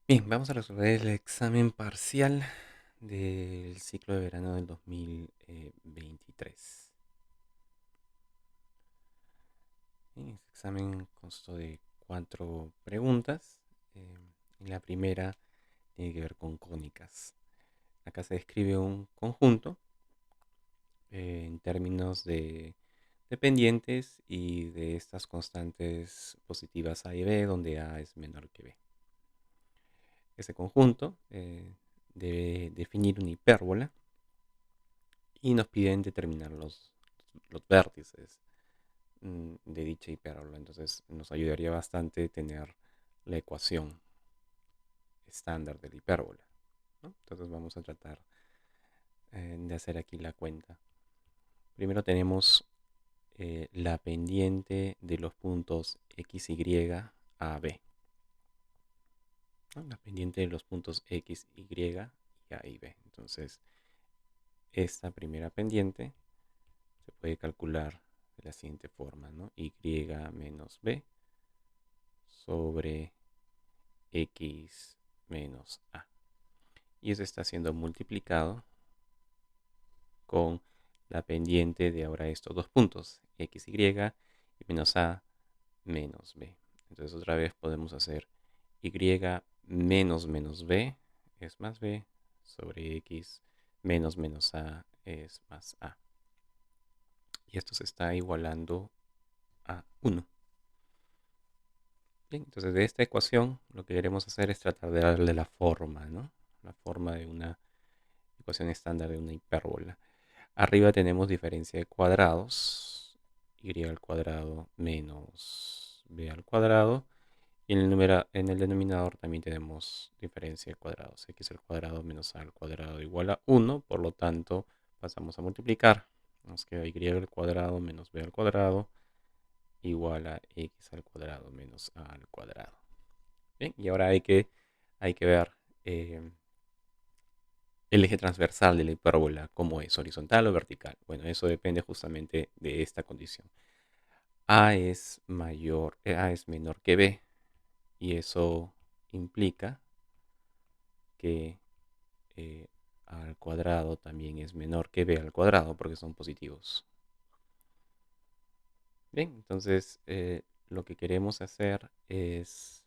Bien, vamos a resolver el examen parcial del ciclo de verano del 2023. Bien, este examen constó de 4 preguntas. eh, y la primera tiene que ver con cónicas. Acá se describe un conjunto en términos de pendientes y de estas constantes positivas A y B, donde A es menor que B. Ese conjunto debe definir una hipérbola y nos piden determinar los vértices de dicha hipérbola. Entonces nos ayudaría bastante tener la ecuación estándar de la hipérbola, ¿no? Entonces vamos a tratar de hacer aquí la cuenta. Primero tenemos la pendiente de los puntos x, y, a, b, ¿no? La pendiente de los puntos x, y, a y b. Entonces esta primera pendiente se puede calcular de la siguiente forma, ¿no? Y menos b sobre x menos a. Y eso está siendo multiplicado con la pendiente de ahora estos dos puntos, x, y menos a menos b. Entonces otra vez podemos hacer y menos b es más b sobre x menos a es más a. Y esto se está igualando a 1. Bien, entonces de esta ecuación lo que queremos hacer es tratar de darle la forma, ¿no? La forma de una ecuación estándar de una hipérbola. Arriba tenemos diferencia de cuadrados, y al cuadrado menos b al cuadrado. Y en el denominador también tenemos diferencia de cuadrados, x al cuadrado menos a al cuadrado igual a 1. Por lo tanto, pasamos a multiplicar. Nos queda y al cuadrado menos b al cuadrado igual a x al cuadrado menos a al cuadrado. Bien, y ahora hay que ver el eje transversal de la hipérbola, cómo es, horizontal o vertical. Bueno, eso depende justamente de esta condición. A es menor que B, y eso implica que eh, A al cuadrado también es menor que B al cuadrado, porque son positivos. Bien, entonces lo que queremos hacer es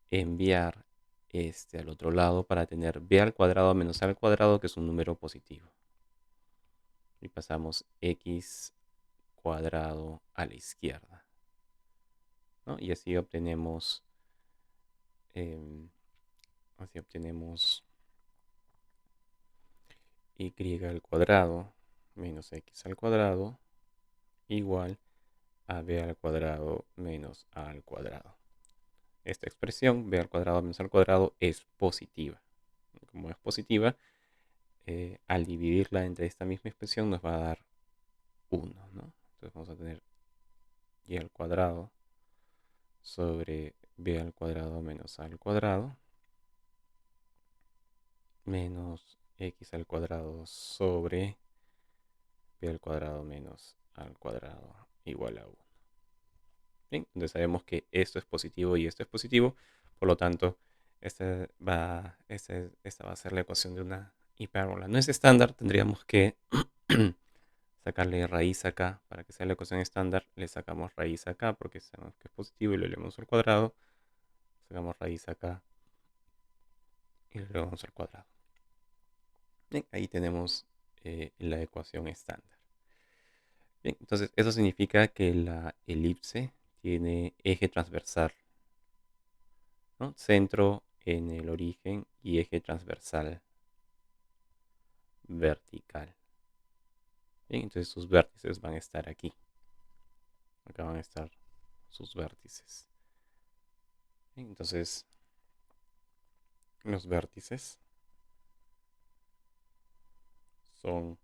enviar este al otro lado para tener b al cuadrado menos a al cuadrado, que es un número positivo. Y pasamos x cuadrado a la izquierda, ¿no? Y em, así obtenemos y al cuadrado menos x al cuadrado igual a b al cuadrado menos a al cuadrado. Esta expresión, b al cuadrado menos a al cuadrado, es positiva. Como es positiva, al dividirla entre esta misma expresión nos va a dar 1, ¿no? Entonces vamos a tener y al cuadrado sobre b al cuadrado menos a al cuadrado menos x al cuadrado sobre b al cuadrado menos a al cuadrado igual a 1. Bien, entonces sabemos que esto es positivo y esto es positivo, por lo tanto esta va a ser la ecuación de una hipérbola. No es estándar, tendríamos que sacarle raíz acá. Para que sea la ecuación estándar, le sacamos raíz acá porque sabemos que es positivo y lo elevamos al cuadrado. Sacamos raíz acá y lo elevamos al cuadrado. Bien, ahí tenemos la ecuación estándar. Bien, entonces eso significa que la elipse tiene eje transversal, ¿no? Centro en el origen y eje transversal vertical. Bien, entonces sus vértices van a estar aquí. Acá van a estar sus vértices. Bien, entonces los vértices son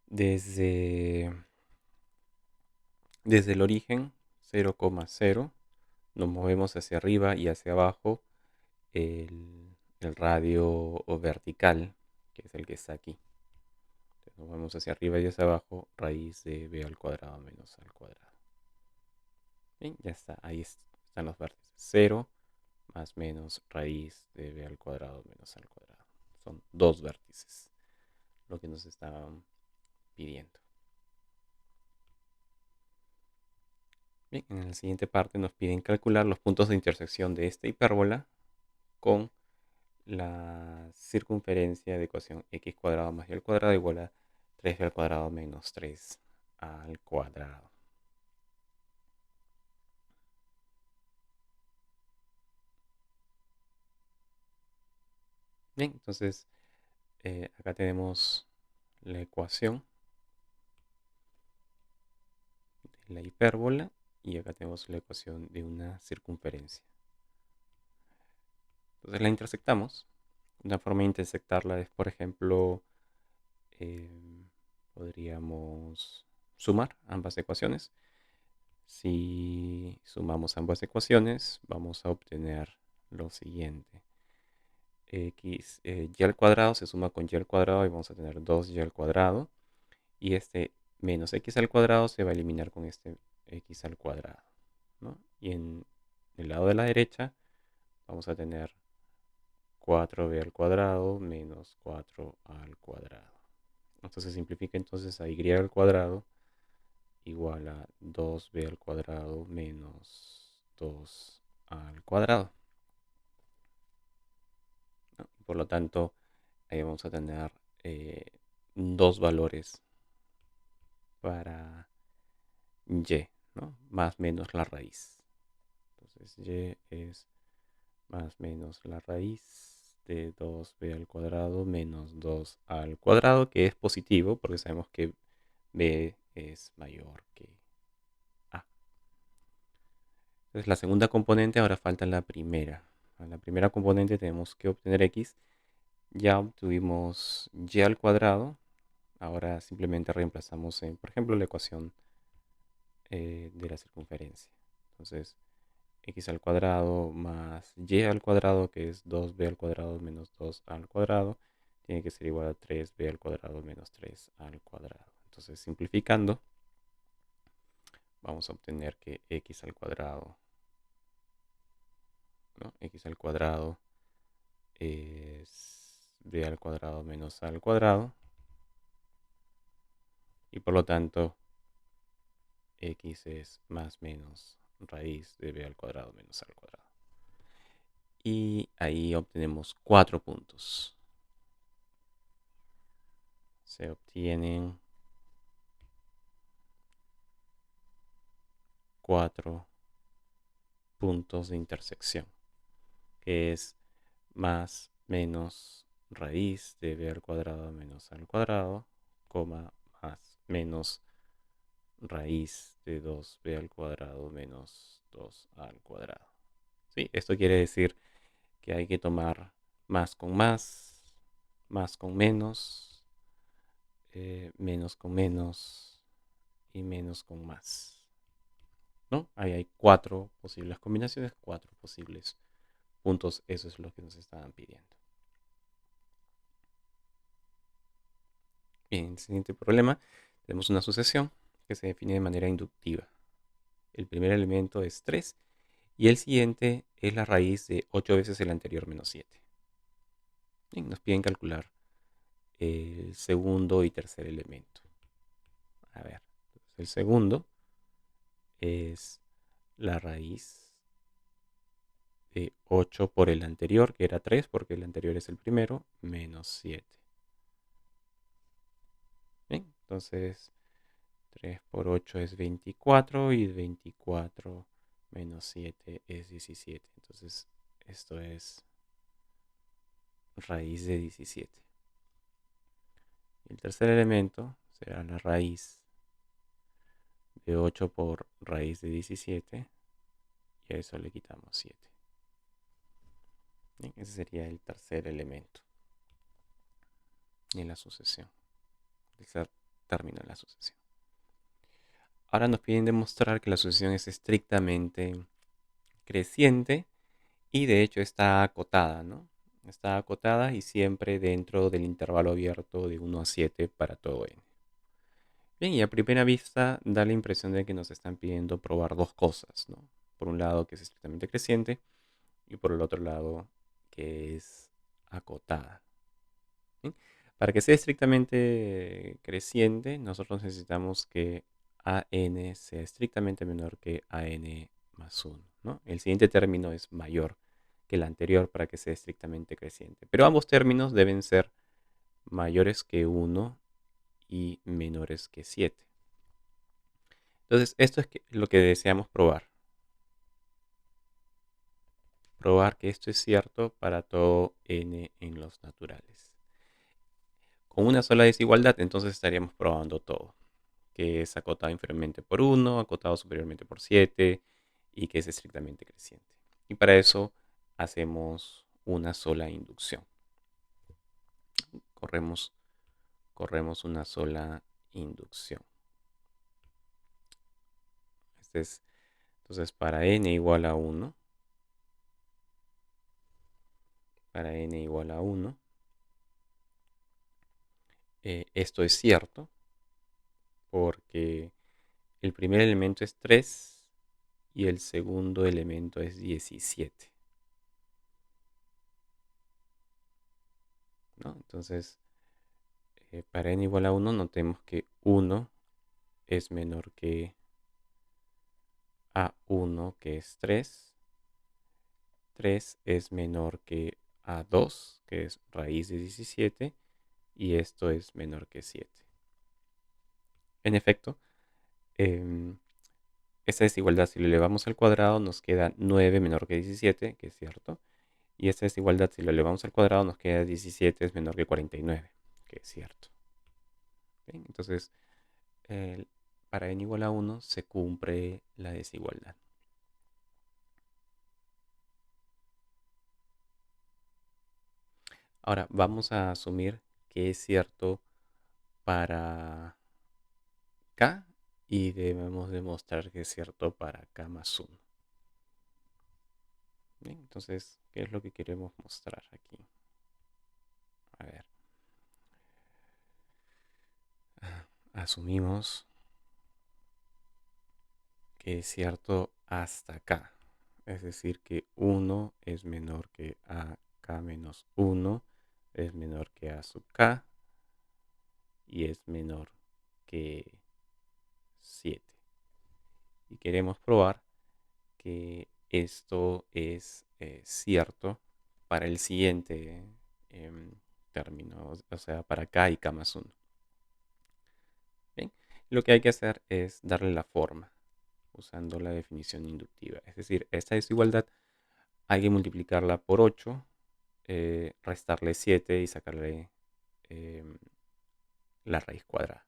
desde, desde el origen 0,0. Nos movemos hacia arriba y hacia abajo el radio vertical, que es el que está aquí. Entonces nos movemos hacia arriba y hacia abajo, raíz de b al cuadrado menos al cuadrado. Bien, ya está, ahí están los vértices. 0, más menos raíz de b al cuadrado menos a al cuadrado. Son dos vértices, lo que nos estaban pidiendo. Bien, en la siguiente parte nos piden calcular los puntos de intersección de esta hipérbola con la circunferencia de ecuación x cuadrado más y al cuadrado igual a 3b al cuadrado menos 3 al cuadrado. Bien, entonces acá tenemos la ecuación de la hipérbola y acá tenemos la ecuación de una circunferencia. Entonces la intersectamos. Una forma de intersectarla es, por ejemplo, podríamos sumar ambas ecuaciones. Si sumamos ambas ecuaciones, vamos a obtener lo siguiente. Y al cuadrado se suma con y al cuadrado y vamos a tener 2y al cuadrado. Y este menos x al cuadrado se va a eliminar con este x al cuadrado, ¿no? Y en el lado de la derecha vamos a tener 4b al cuadrado menos 4 al cuadrado. Entonces se simplifica entonces a y al cuadrado igual a 2b al cuadrado menos 2 al cuadrado, ¿no? Por lo tanto, ahí vamos a tener dos valores para y, ¿no? Más menos la raíz. Entonces y es más menos la raíz de 2b al cuadrado menos 2 al cuadrado, que es positivo porque sabemos que b es mayor que a. Entonces la segunda componente, ahora falta la primera. A la primera componente tenemos que obtener x. Ya obtuvimos y al cuadrado. Ahora simplemente reemplazamos en, por ejemplo, la ecuación de la circunferencia. Entonces, x al cuadrado más y al cuadrado, que es 2b al cuadrado menos 2 al cuadrado, tiene que ser igual a 3b al cuadrado menos 3 al cuadrado. Entonces, simplificando, vamos a obtener que x al cuadrado, ¿no? X al cuadrado es b al cuadrado menos a al cuadrado. Y por lo tanto, x es más menos raíz de b al cuadrado menos a al cuadrado. Y ahí obtenemos 4 puntos. Se obtienen 4 puntos de intersección, que es más menos raíz de b al cuadrado menos a al cuadrado, coma, más menos raíz de 2b al cuadrado menos 2 al cuadrado. ¿Sí? Esto quiere decir que hay que tomar más con menos con menos y menos con más, ¿no? Ahí hay 4 posibles combinaciones, 4 posibles puntos. Eso es lo que nos estaban pidiendo. Bien, en el siguiente problema tenemos una sucesión que se define de manera inductiva. El primer elemento es 3 y el siguiente es la raíz de 8 veces el anterior menos 7. Bien, nos piden calcular el segundo y tercer elemento. A ver, el segundo es la raíz de 8 por el anterior, que era 3, porque el anterior es el primero, menos 7. Bien, entonces 3 por 8 es 24 y 24 menos 7 es 17. Entonces esto es raíz de 17. El tercer elemento será la raíz de 8 por raíz de 17 y a eso le quitamos 7. Bien, ese sería el tercer elemento en la sucesión, el tercer término de la sucesión. Ahora nos piden demostrar que la sucesión es estrictamente creciente y de hecho está acotada, ¿no? Está acotada y siempre dentro del intervalo abierto de 1 a 7 para todo n. Bien, y a primera vista da la impresión de que nos están pidiendo probar dos cosas, ¿no? Por un lado que es estrictamente creciente y por el otro lado que es acotada. ¿Sí? Para que sea estrictamente creciente, nosotros necesitamos que AN sea estrictamente menor que AN más 1, ¿no? El siguiente término es mayor que el anterior para que sea estrictamente creciente. Pero ambos términos deben ser mayores que 1 y menores que 7. Entonces, esto es lo que deseamos probar. Probar que esto es cierto para todo n en los naturales. Con una sola desigualdad, entonces estaríamos probando todo, que es acotado inferiormente por 1, acotado superiormente por 7 y que es estrictamente creciente. Y para eso hacemos una sola inducción. Corremos una sola inducción. Entonces, para n igual a 1, esto es cierto porque el primer elemento es 3 y el segundo elemento es 17. ¿No? Entonces, para n igual a 1, notemos que 1 es menor que A1, que es 3. 3 es menor que A2, que es raíz de 17. Y esto es menor que 7. En efecto, esta desigualdad, si lo elevamos al cuadrado, nos queda 9 menor que 17, que es cierto. Y esta desigualdad, si lo elevamos al cuadrado, nos queda 17 es menor que 49, que es cierto. ¿Bien? Entonces, para n igual a 1 se cumple la desigualdad. Ahora, vamos a asumir que es cierto para k y debemos demostrar que es cierto para k más 1. Bien, entonces, ¿qué es lo que queremos mostrar aquí? A ver. Asumimos que es cierto hasta acá. Es decir, que 1 es menor que AK menos 1, es menor que A sub K y es menor que 7. Y queremos probar que esto es cierto para el siguiente término, o sea, para K y K más 1. Bien, lo que hay que hacer es darle la forma usando la definición inductiva. Es decir, esta desigualdad hay que multiplicarla por 8, restarle 7 y sacarle la raíz cuadrada.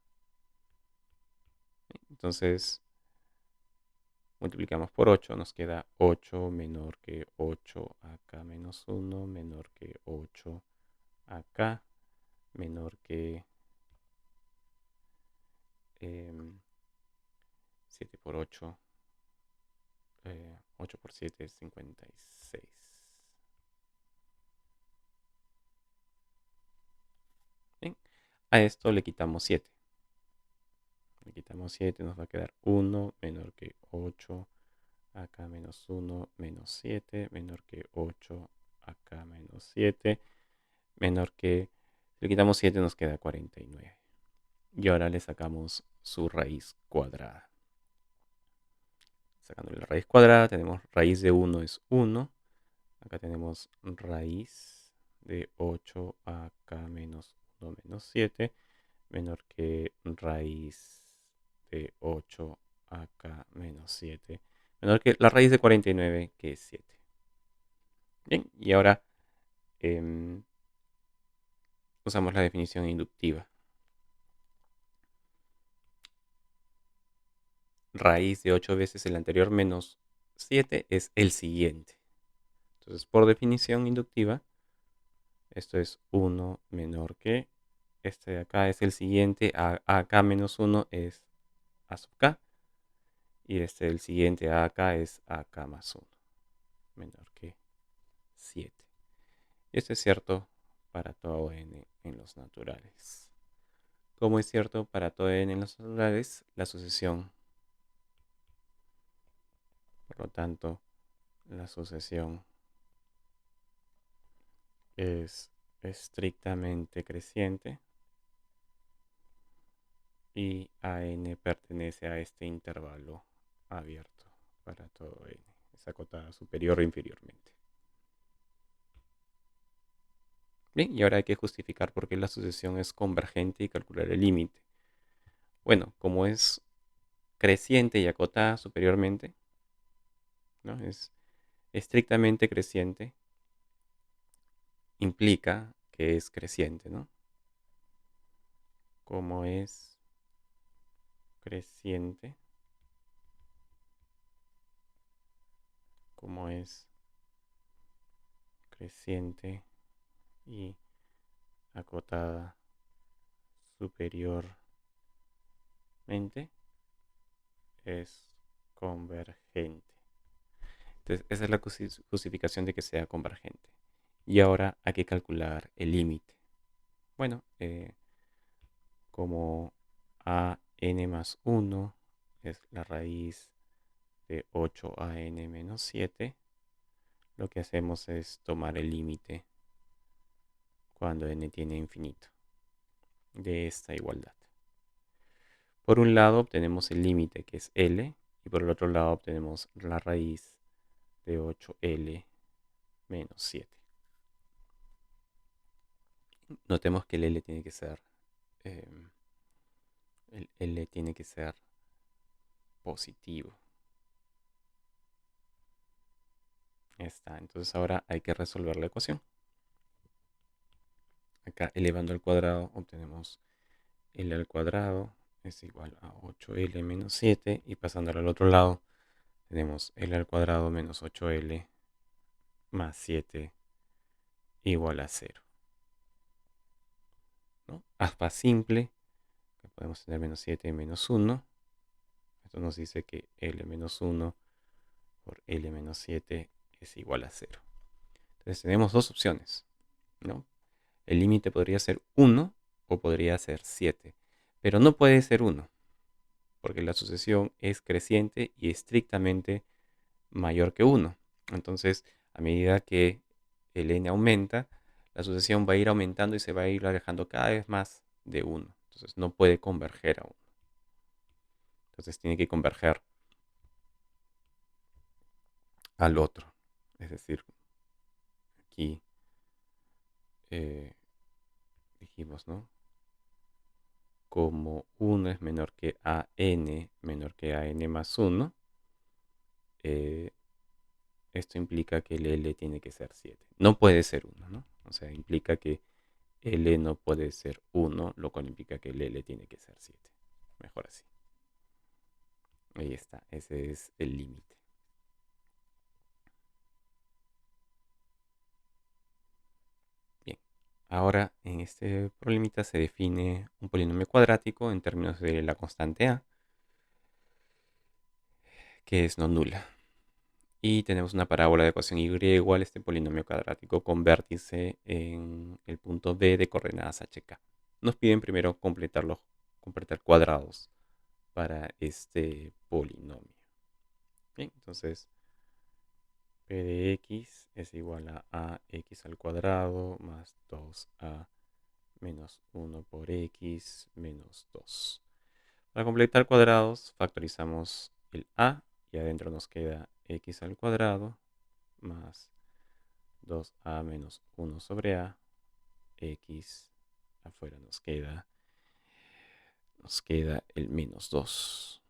Entonces, multiplicamos por 8, nos queda 8 menor que 8 acá menos 1, menor que 8 acá, menor que 7 por 8, 8 por 7 es 56. Bien, a esto le quitamos 7. Le quitamos 7, nos va a quedar 1 menor que 8 acá menos 1 menos 7 menor que 8 acá menos 7 menor que, le quitamos 7 nos queda 49. Y ahora le sacamos su raíz cuadrada. Sacando la raíz cuadrada tenemos raíz de 1 es 1. Acá tenemos raíz de 8 acá menos 1 menos 7 menor que raíz de 8 acá menos 7 menor que la raíz de 49, que es 7. Bien, y ahora usamos la definición inductiva. Raíz de 8 veces el anterior menos 7 es el siguiente. Entonces, por definición inductiva, esto es 1 menor que, este de acá es el siguiente, acá menos 1 es a sub k, y este del siguiente a acá es AK más 1, menor que 7. Esto es cierto para todo n en los naturales. Como es cierto para todo n en los naturales, la sucesión. Por lo tanto, la sucesión es estrictamente creciente y a(n) pertenece a este intervalo abierto para todo n. Es acotada superior o inferiormente. Bien, y ahora hay que justificar por qué la sucesión es convergente y calcular el límite. Bueno, como es creciente y acotada superiormente, ¿no? Es estrictamente creciente, implica que es creciente, ¿no? Como es creciente, como es creciente y acotada superiormente, es convergente. Entonces, esa es la justificación de que sea convergente. Y ahora hay que calcular el límite. Bueno, como a(n) más 1 es la raíz de 8a(n) menos 7, lo que hacemos es tomar el límite cuando n tiene infinito de esta igualdad. Por un lado obtenemos el límite, que es L, y por el otro lado obtenemos la raíz de 8L menos 7. Notemos que el L tiene que ser, el L tiene que ser positivo. Ya está, entonces ahora hay que resolver la ecuación. Acá elevando al cuadrado obtenemos L al cuadrado es igual a 8L menos 7, y pasándolo al otro lado tenemos L al cuadrado menos 8L más 7 igual a 0. ¿No? Aspa simple, que podemos tener menos 7 y menos 1. Esto nos dice que L menos 1 por L menos 7 es igual a 0. Entonces tenemos dos opciones, ¿no? El límite podría ser 1 o podría ser 7, pero no puede ser 1, porque la sucesión es creciente y estrictamente mayor que 1. Entonces, a medida que el n aumenta, la sucesión va a ir aumentando y se va a ir alejando cada vez más de 1. Entonces, no puede converger a 1. Entonces, tiene que converger al otro. Es decir, aquí dijimos, ¿no? Como 1 es menor que a(n), menor que a(n) más 1, esto implica que el L tiene que ser 7. No puede ser 1, ¿no? O sea, implica que L no puede ser 1, lo cual implica que el L tiene que ser 7. Mejor así. Ahí está, ese es el límite. Bien, ahora en este problemita se define un polinomio cuadrático en términos de la constante a, que es no nula. Y tenemos una parábola de ecuación y igual a este polinomio cuadrático con vértice en el punto B de coordenadas hk. Nos piden primero completar cuadrados para este polinomio. Bien, entonces p de x es igual a x al cuadrado más 2a menos 1 por x menos 2. Para completar cuadrados factorizamos el a y adentro nos queda x al cuadrado más 2a menos 1 sobre a, x, afuera nos queda el menos 2.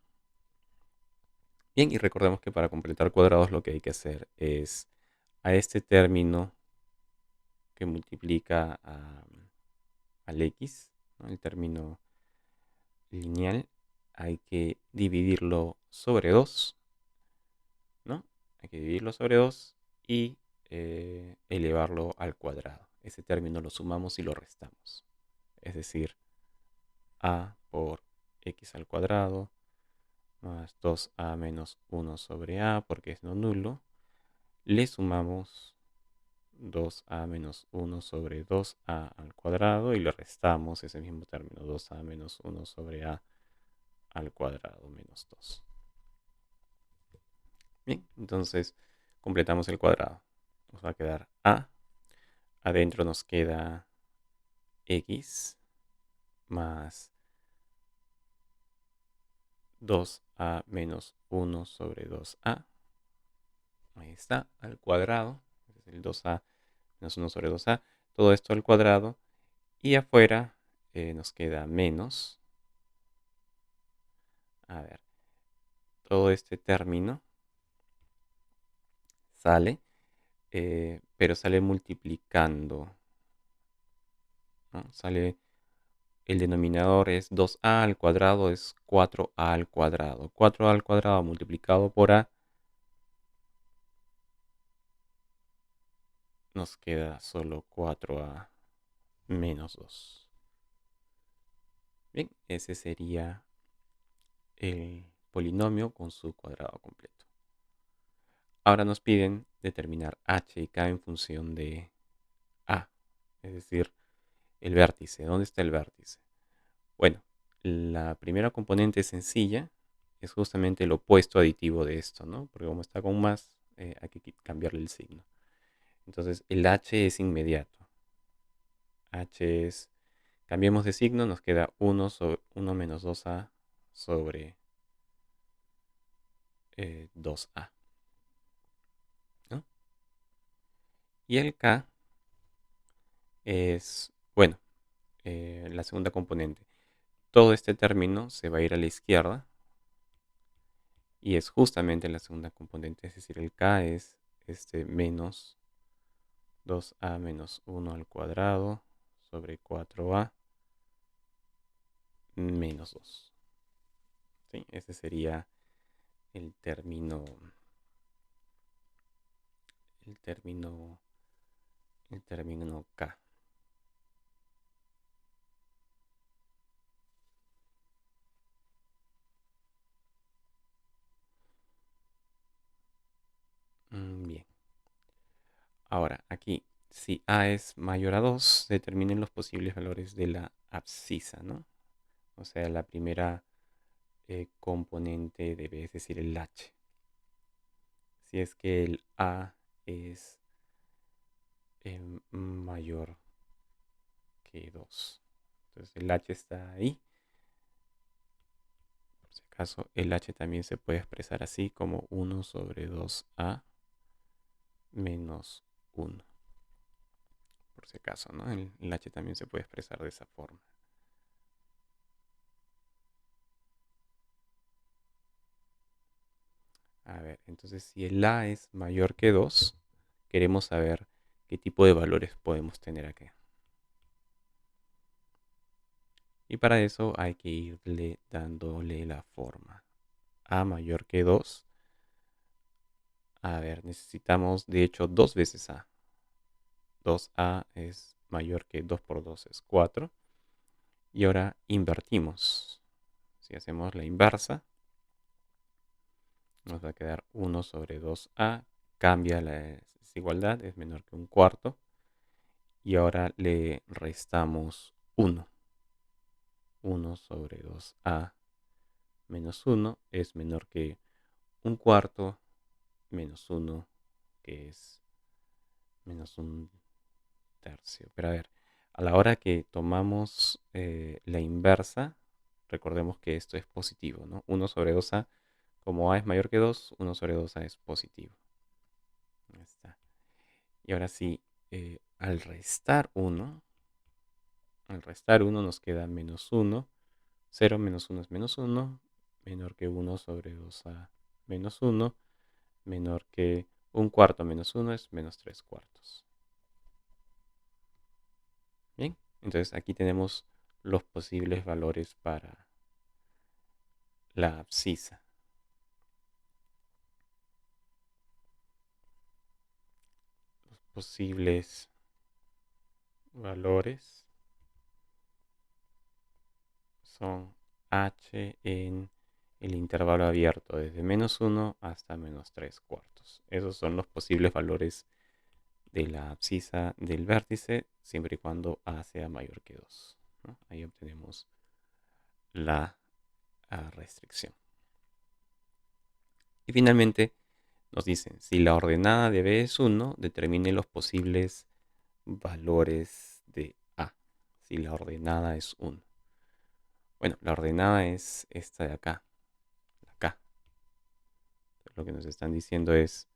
Bien, y recordemos que para completar cuadrados lo que hay que hacer es a este término que multiplica al x, ¿no? El término lineal, hay que dividirlo sobre 2, ¿no? Hay que dividirlo sobre 2 y elevarlo al cuadrado. Ese término lo sumamos y lo restamos. Es decir, a por x al cuadrado más 2a menos 1 sobre a, porque es no nulo. Le sumamos 2a menos 1 sobre 2a al cuadrado y le restamos ese mismo término, 2a menos 1 sobre a al cuadrado menos 2. Bien, entonces completamos el cuadrado. Nos va a quedar a adentro nos queda x más 2a menos 1 sobre 2a. Ahí está, al cuadrado. Es el 2a menos 1 sobre 2a. Todo esto al cuadrado. Y afuera nos queda menos. A ver, todo este término sale, pero sale multiplicando, ¿no? Sale, el denominador es 2a al cuadrado, es 4a al cuadrado. 4a al cuadrado multiplicado por a nos queda solo 4a menos 2. Bien, ese sería el polinomio con su cuadrado completo. Ahora nos piden determinar h y k en función de a, es decir, el vértice. ¿Dónde está el vértice? Bueno, la primera componente sencilla es justamente el opuesto aditivo de esto, ¿no? Porque como está con más, hay que cambiarle el signo. Entonces, el h es inmediato. H es, cambiemos de signo, nos queda 1, sobre, 1 menos 2a sobre 2a, ¿no? Y el k es, bueno, la segunda componente. Todo este término se va a ir a la izquierda y es justamente la segunda componente, es decir, el k es este menos 2a menos 1 al cuadrado sobre 4a menos 2. ¿Sí? Ese sería el término, el término, el término k. Bien. Ahora, aquí, si a es mayor a 2, determinen los posibles valores de la abscisa, ¿no? O sea, la primera componente debe, es decir, el h. Si es que el a es mayor que 2. Entonces el h está ahí. Por si acaso, el h también se puede expresar así como 1 sobre 2a menos 1. Por si acaso, ¿no? El h también se puede expresar de esa forma. A ver, entonces si el a es mayor que 2, queremos saber qué tipo de valores podemos tener aquí. Y para eso hay que irle dándole la forma. A mayor que 2. A ver, necesitamos de hecho 2 veces a. 2a es mayor que 2 por 2 es 4. Y ahora invertimos. Si hacemos la inversa, nos va a quedar 1 sobre 2a. Cambia la desigualdad, es menor que un cuarto. Y ahora le restamos 1. 1 sobre 2a menos 1 es menor que un cuarto menos 1, que es menos un tercio. Pero a ver, a la hora que tomamos la inversa, recordemos que esto es positivo, ¿no? 1 sobre 2a, como a es mayor que 2, 1 sobre 2a es positivo. Ahí está. Y ahora sí, al restar 1 nos queda menos 1. 0 menos 1 es menos 1, menor que 1 sobre 2a menos 1, menor que un cuarto menos 1 es menos 3 cuartos. Bien, entonces aquí tenemos los posibles valores para la abscisa. Los posibles valores son h en el intervalo abierto desde menos 1 hasta menos 3 cuartos. Esos son los posibles valores de la abscisa del vértice siempre y cuando a sea mayor que 2, ¿no? Ahí obtenemos la restricción. Y finalmente nos dicen, si la ordenada de B es 1, determine los posibles valores de A si la ordenada es 1? Bueno, la ordenada es esta de acá, la K. Lo que nos están diciendo es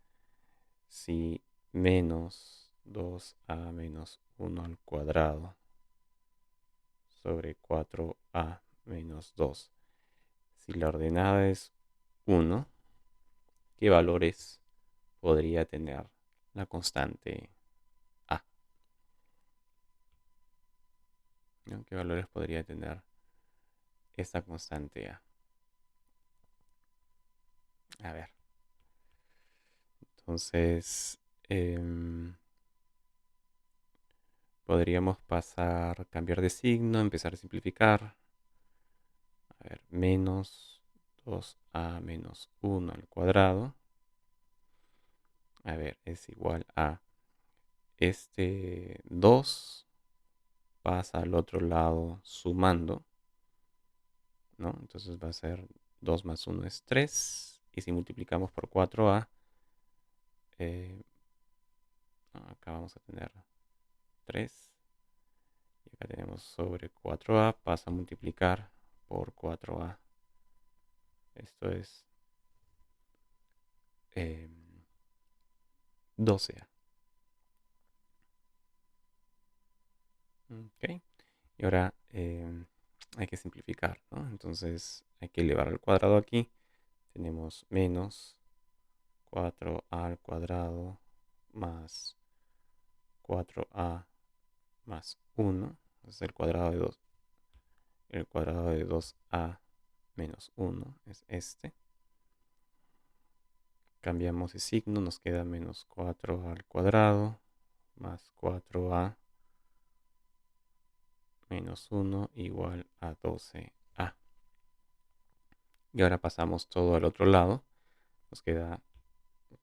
si menos 2a menos 1 al cuadrado sobre 4a menos 2. Si la ordenada es 1, ¿qué valores podría tener la constante a? ¿No? ¿Qué valores podría tener esta constante a? A ver, entonces podríamos cambiar de signo, empezar a simplificar. A ver, menos 2a menos 1 al cuadrado. A ver, es igual a este 2 pasa al otro lado sumando, ¿no? Entonces va a ser 2 más 1 es 3. Y si multiplicamos por 4a, eh, acá vamos a tener 3. Y acá tenemos sobre 4a, pasa a multiplicar por 4a. Esto es 12a. Ok. Y ahora hay que simplificar, ¿no? Entonces hay que elevar al cuadrado aquí. Tenemos menos 4a al cuadrado más 4a más 1. Es el cuadrado de 2. El cuadrado de 2a menos 1 es este. Cambiamos de signo, nos queda menos 4 al cuadrado más 4a menos 1 igual a 12a. Y ahora pasamos todo al otro lado. Nos queda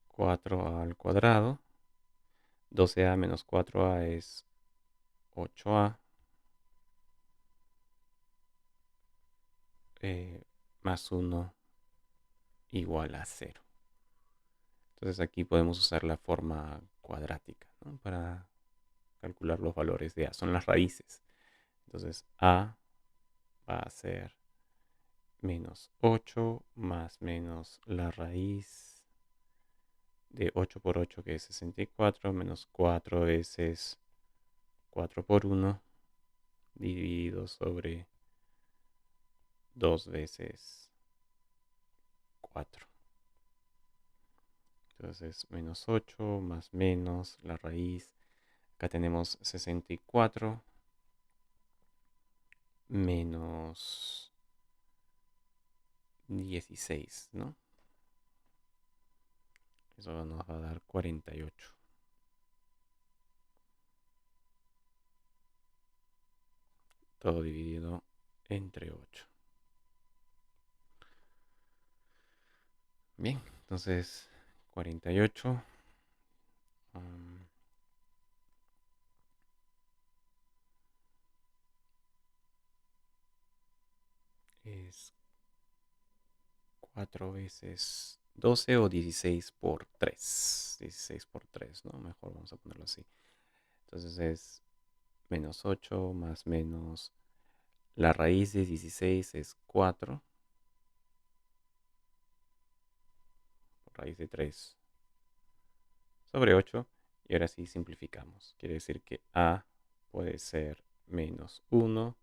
4a al cuadrado. 12a menos 4a es 8a. Más 1 igual a 0. Entonces aquí podemos usar la forma cuadrática, ¿no? Para calcular los valores de a. Son las raíces. Entonces a va a ser menos 8 más menos la raíz de 8 por 8, que es 64, menos 4 veces 4 por 1, dividido sobre 2 veces 4. Entonces menos 8 más menos la raíz. Acá tenemos 64 menos 16, ¿no? Eso nos va a dar 48. Todo dividido entre 8. Bien, entonces 48 es 4 veces 12 o 16 por 3. 16 por 3, ¿no? Mejor vamos a ponerlo así. Entonces es menos 8 más menos la raíz de 16 es 4. Raíz de 3 sobre 8. Y ahora sí simplificamos. Quiere decir que a puede ser menos 1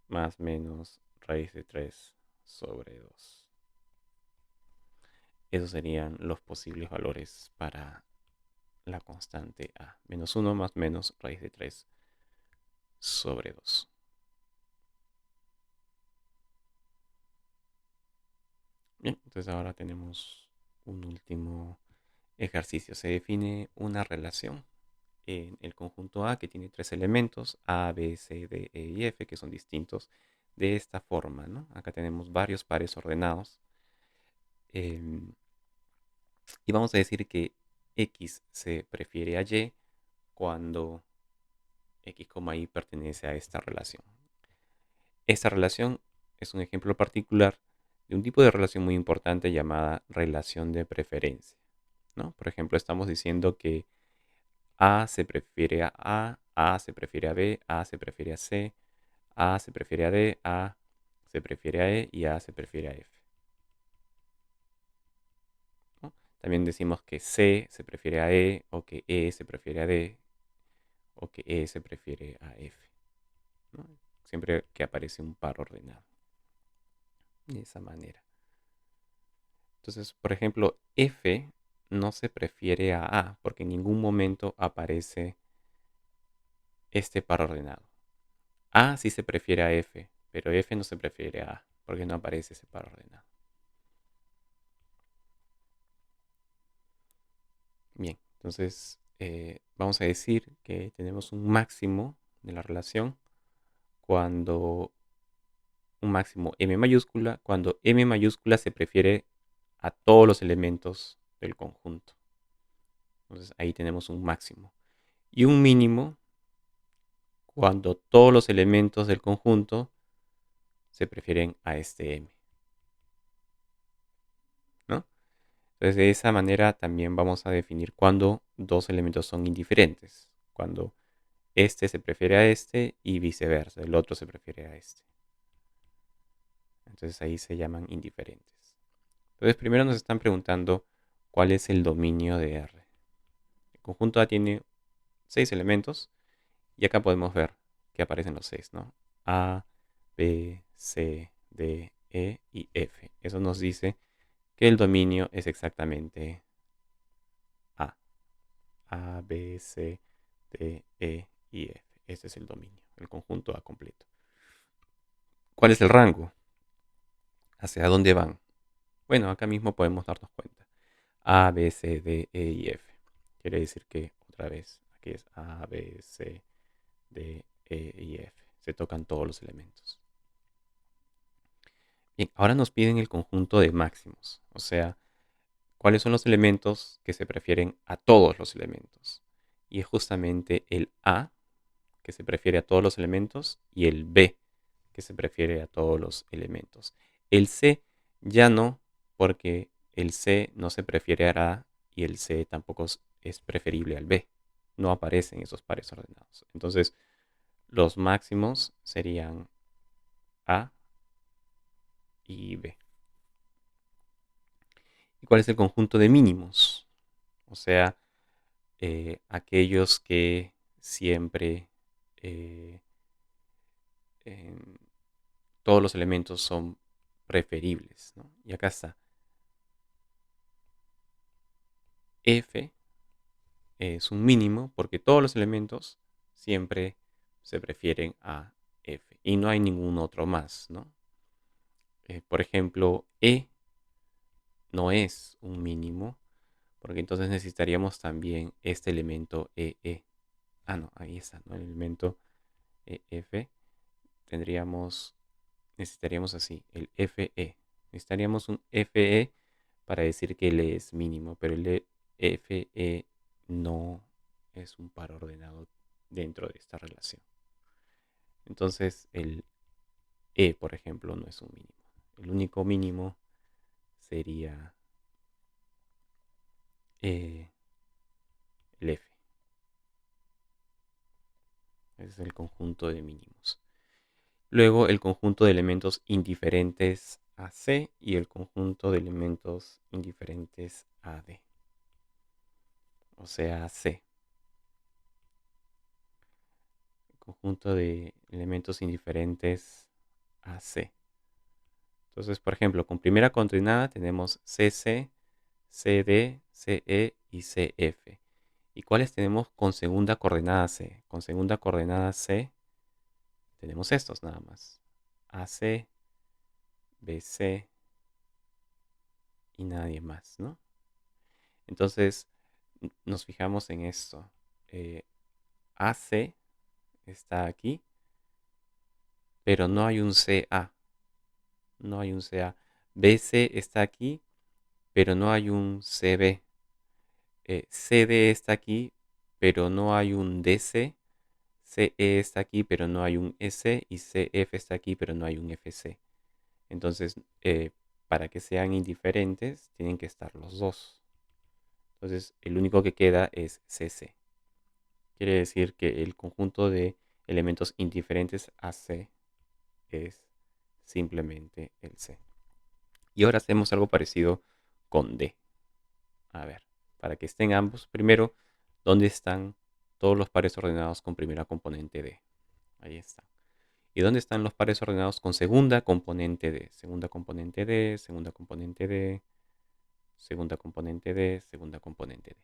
más menos raíz de 3 sobre 2. Esos serían los posibles valores para la constante a. Menos 1 más menos raíz de 3 sobre 2. Bien, entonces ahora tenemos un último ejercicio. Se define una relación en el conjunto A que tiene 3 elementos, A, B, C, D, E y F, que son distintos de esta forma, ¿no? Acá tenemos varios pares ordenados. Y vamos a decir que X se prefiere a Y cuando X, Y pertenece a esta relación. Esta relación es un ejemplo particular de un tipo de relación muy importante llamada relación de preferencia, ¿no? Por ejemplo, estamos diciendo que A se prefiere A se prefiere a B, A se prefiere a C, A se prefiere a D, A se prefiere a E y A se prefiere a F, ¿no? También decimos que C se prefiere a E o que E se prefiere a D o que E se prefiere a F, ¿no? Siempre que aparece un par ordenado. De esa manera. Entonces, por ejemplo, F no se prefiere a A porque en ningún momento aparece este par ordenado. A sí se prefiere a F, pero F no se prefiere a A porque no aparece ese par ordenado. Bien, entonces vamos a decir que tenemos un máximo de la relación cuando un máximo M mayúscula, cuando M mayúscula se prefiere a todos los elementos del conjunto. Entonces ahí tenemos un máximo. Y un mínimo cuando todos los elementos del conjunto se prefieren a este M, ¿no? Entonces de esa manera también vamos a definir cuando dos elementos son indiferentes. Cuando este se prefiere a este y viceversa, el otro se prefiere a este. Entonces ahí se llaman indiferentes. Entonces primero nos están preguntando cuál es el dominio de R. El conjunto A tiene 6 elementos y acá podemos ver que aparecen los 6, ¿no? A, B, C, D, E y F. Eso nos dice que el dominio es exactamente A. A, B, C, D, E y F. Este es el dominio, el conjunto A completo. ¿Cuál es el rango? ¿Hacia dónde van? Bueno, acá mismo podemos darnos cuenta. A, B, C, D, E y F. Quiere decir que, otra vez, aquí es A, B, C, D, E y F. Se tocan todos los elementos. Bien, ahora nos piden el conjunto de máximos. O sea, ¿cuáles son los elementos que se prefieren a todos los elementos? Y es justamente el A, que se prefiere a todos los elementos, y el B, que se prefiere a todos los elementos. El C ya no, porque el C no se prefiere a A y el C tampoco es preferible al B. No aparecen esos pares ordenados. Entonces, los máximos serían A y B. ¿Y cuál es el conjunto de mínimos? O sea, aquellos que siempre eh, todos los elementos son preferibles, ¿no? Y acá está. F es un mínimo porque todos los elementos siempre se prefieren a F y no hay ningún otro más, ¿no? Por ejemplo, E no es un mínimo porque entonces necesitaríamos también este elemento EE. Ah, no, ahí está, ¿no? El elemento EF. Necesitaríamos así, el FE. Necesitaríamos un FE para decir que él es mínimo, pero el FE no es un par ordenado dentro de esta relación. Entonces el E, por ejemplo, no es un mínimo. El único mínimo sería el F. Ese es el conjunto de mínimos. Luego el conjunto de elementos indiferentes a C y el conjunto de elementos indiferentes a D. O sea, C. Conjunto de elementos indiferentes a C. Entonces, por ejemplo, con primera coordenada tenemos CC, CD, CE y CF. ¿Y cuáles tenemos con segunda coordenada C? Con segunda coordenada C tenemos estos nada más. AC, BC y nadie más, ¿no? Entonces, nos fijamos en esto. AC está aquí, pero no hay un CA. No hay un CA. BC está aquí, pero no hay un CB. CD está aquí, pero no hay un DC. CE está aquí, pero no hay un S. Y CF está aquí, pero no hay un FC. Entonces, para que sean indiferentes, tienen que estar los dos. Entonces, el único que queda es CC. Quiere decir que el conjunto de elementos indiferentes a C es simplemente el C. Y ahora hacemos algo parecido con D. A ver, para que estén ambos, primero, ¿dónde están todos los pares ordenados con primera componente D? Ahí están. ¿Y dónde están los pares ordenados con segunda componente D? Segunda componente D, segunda componente D, segunda componente D, segunda componente D.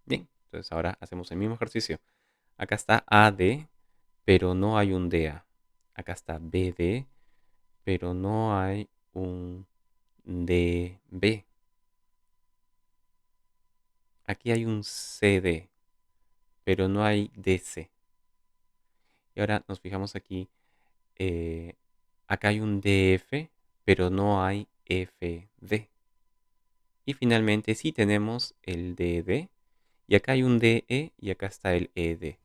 Bien, entonces ahora hacemos el mismo ejercicio. Acá está AD, pero no hay un DA. Acá está BD, pero no hay un DB. Aquí hay un CD, pero no hay DC. Y ahora nos fijamos aquí. eh, Acá hay un DF, pero no hay FD. Y finalmente sí tenemos el DD. Y acá hay un DE y acá está el ED.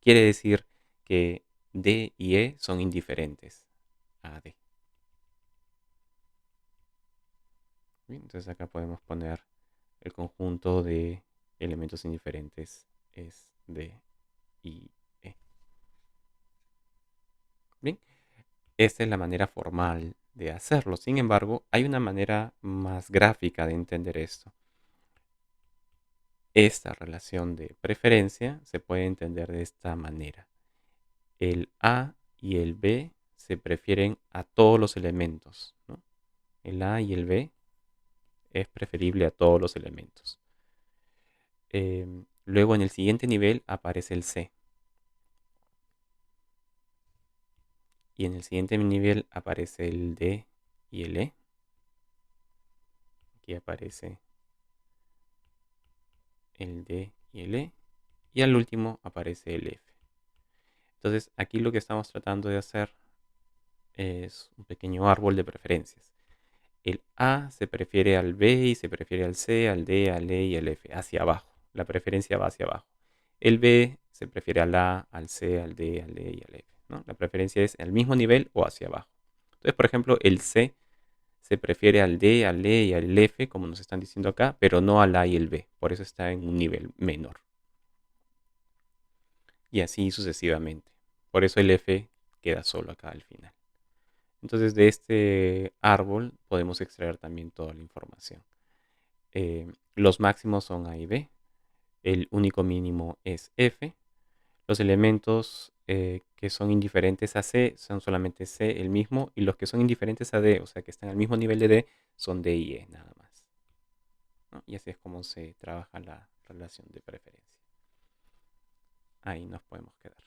Quiere decir que D y E son indiferentes a D. Bien, entonces acá podemos poner el conjunto de elementos indiferentes es D y E. Bien, esta es la manera formal de hacerlo. Sin embargo, hay una manera más gráfica de entender esto. Esta relación de preferencia se puede entender de esta manera. El A y el B se prefieren a todos los elementos, ¿no? El A y el B es preferible a todos los elementos. Luego en el siguiente nivel aparece el C. Y en el siguiente nivel aparece el D y el E. Aquí aparece el D y el E. Y al último aparece el F. Entonces aquí lo que estamos tratando de hacer es un pequeño árbol de preferencias. El A se prefiere al B y se prefiere al C, al D, al E y al F, hacia abajo. La preferencia va hacia abajo. El B se prefiere al A, al C, al D, al E y al F, ¿no? La preferencia es al mismo nivel o hacia abajo. Entonces, por ejemplo, el C se prefiere al D, al E y al F, como nos están diciendo acá, pero no al A y el B. Por eso está en un nivel menor. Y así sucesivamente. Por eso el F queda solo acá al final. Entonces, de este árbol podemos extraer también toda la información. Los máximos son A y B. El único mínimo es F. Los elementos que son indiferentes a C son solamente C el mismo. Y los que son indiferentes a D, o sea que están al mismo nivel de D, son D y E nada más, ¿no? Y así es como se trabaja la relación de preferencia. Ahí nos podemos quedar.